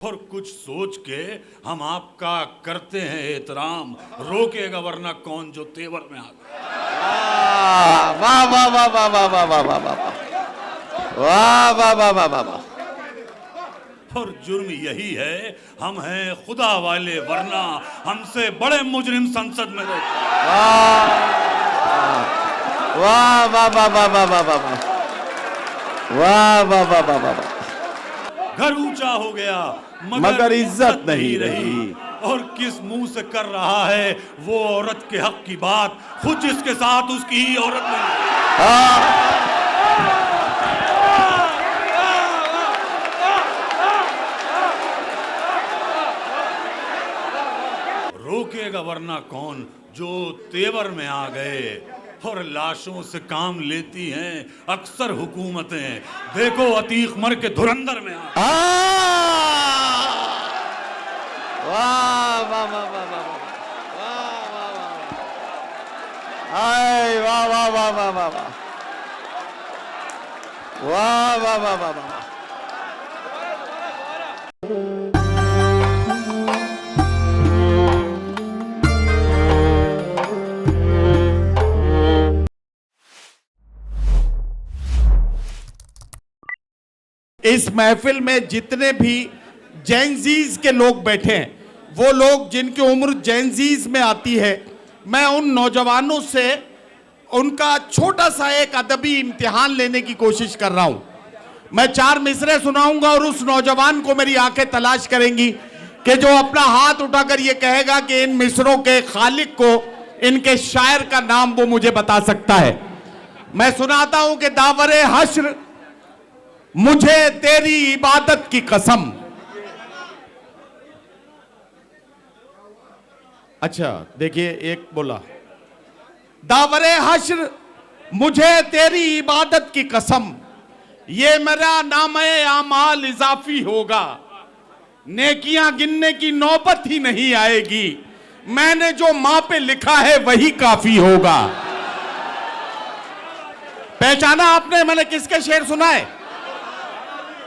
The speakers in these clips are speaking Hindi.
और कुछ सोच के हम आपका करते हैं एहतराम, रोकेगा वरना कौन जो तेवर में आ गया। वाह वाह वाह वाह वाह वाह वाह वाह वाह वाह वाह वाह वाह वाह वाह। और जुर्म यही है, हम हैं खुदा वाले वरना हमसे बड़े मुजरिम संसद में रहते। वाह वाह वाह वाह वाह वाह वाह वाह वाह वाह वाह वाह वाह वाह। घर ऊंचा हो गया मगर इज्जत नहीं रही। और किस मुंह से कर रहा है वो औरत के हक की बात, खुद जिसके साथ उसकी ही औरत नहीं। रोकेगा वरना कौन जो तेवर में आ गए। और लाशों से काम लेती हैं अक्सर हुकूमतें, देखो अतीक मर के धुरंधर में आ। वाह वाह वाह वाह वाह वाह वाह वाह वाह वाह वाह वाह वाह वाह वाह वाह वाह। इस महफिल में जितने भी जेनजीज के लोग बैठे हैं, वो लोग जिनकी उम्र जेनजीज में आती है, मैं उन नौजवानों से उनका छोटा सा एक अदबी इम्तिहान लेने की कोशिश कर रहा हूं। मैं 4 मिसरे सुनाऊंगा और उस नौजवान को मेरी आंखें तलाश करेंगी कि जो अपना हाथ उठाकर ये कहेगा कि इन मिसरों के खालिक को, इनके शायर का नाम वो मुझे बता सकता है। मैं सुनाता हूं कि दावरे हश्र मुझे तेरी इबादत की कसम। अच्छा देखिए, एक बोला दावरे हश्र मुझे तेरी इबादत की कसम, ये मेरा नामे आमाल इजाफी होगा, नेकियां गिनने की नौबत ही नहीं आएगी, मैंने जो मां पे लिखा है वही काफी होगा। पहचाना आपने मैंने किसके शेर सुनाए?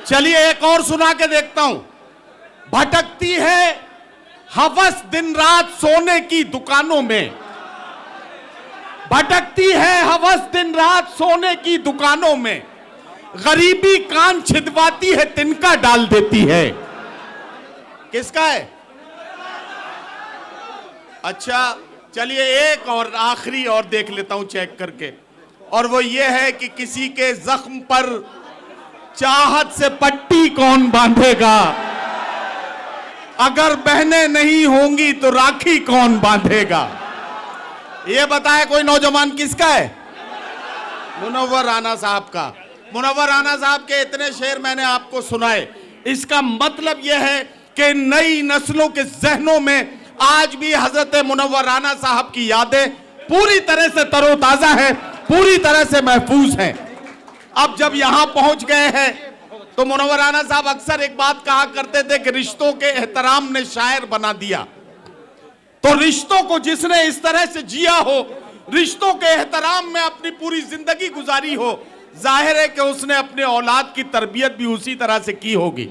चलिए एक और सुना के देखता हूं। भटकती है हवस दिन रात सोने की दुकानों में, भटकती है हवस दिन रात सोने की दुकानों में, गरीबी कान छिदवाती है तिनका डाल देती है। किसका है? अच्छा चलिए एक और आखिरी और देख लेता हूं चेक करके, और वो ये है कि किसी के जख्म पर चाहत से पट्टी कौन बांधेगा, अगर बहनें नहीं होंगी तो राखी कौन बांधेगा। ये बताए कोई नौजवान किसका है? मुनव्वर राना साहब का। मुनव्वर राना साहब के इतने शेर मैंने आपको सुनाए। इसका मतलब यह है कि नई नस्लों के जहनों में आज भी हजरत मुनव्वर राना साहब की यादें पूरी तरह से तरोताजा है, पूरी तरह से महफूज हैं। अब जब यहां पहुंच गए हैं तो मुनव्वर राना साहब अक्सर एक बात कहा करते थे कि रिश्तों के एहतराम ने शायर बना दिया। तो रिश्तों को जिसने इस तरह से जिया हो, रिश्तों के एहतराम में अपनी पूरी जिंदगी गुजारी हो, जाहिर है कि उसने अपने औलाद की तरबियत भी उसी तरह से की होगी।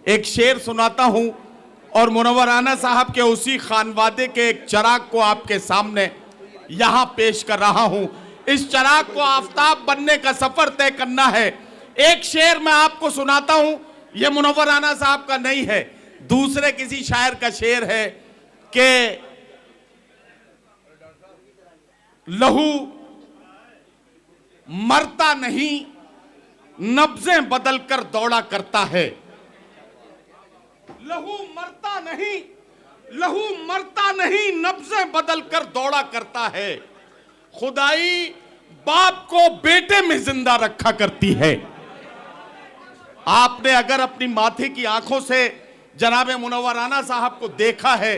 एक शेर सुनाता हूं और मुनव्वर राना साहब के उसी खानवादे के एक चिराग को आपके सामने यहां पेश कर रहा हूं। इस चिराग को आफताब बनने का सफर तय करना है। एक शेर मैं आपको सुनाता हूं, यह मुनव्वर राना साहब का नहीं है, दूसरे किसी शायर का शेर है कि लहू मरता नहीं नब्जें बदलकर दौड़ा करता है, लहू मरता नहीं, लहू मरता नहीं नब्जें बदलकर दौड़ा करता है, खुदाई बाप को बेटे में जिंदा रखा करती है। आपने अगर अपनी माथे की आंखों से जनाब मुनव्वर राना साहब को देखा है,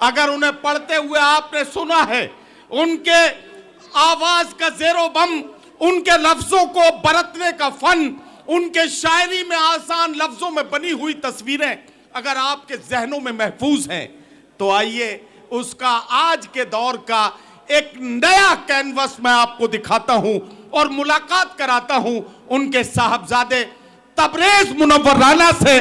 अगर उन्हें पढ़ते हुए आपने सुना है, उनके आवाज का जेरो बम, उनके लफ्जों को बरतने का फन, उनके शायरी में आसान लफ्जों में बनी हुई तस्वीरें अगर आपके जहनों में महफूज हैं, तो आइए उसका आज के दौर का एक नया कैनवस मैं आपको दिखाता हूं और मुलाकात कराता हूं उनके साहबजादे तबरेज मुनव्वर राना से,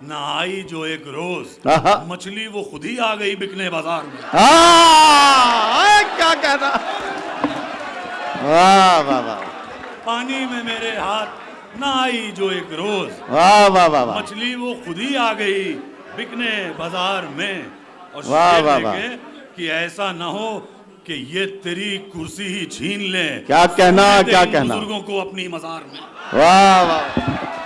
ना आई जो एक रोज आहा। मछली वो खुद ही आ गई बिकने बाजार में। क्या कहना, वाह वाह वाह, पानी में मेरे हाथ ना आई जो एक रोज वाह वाह वाह वाह, मछली वो खुद ही आ गई बिकने बाजार में। और वाह, शेर वाह, देखे कि ऐसा ना हो कि ये तेरी कुर्सी ही छीन ले। क्या कहना, दे क्या इन कहना, बुजुर्गों को अपनी मजार में। वाह वाह।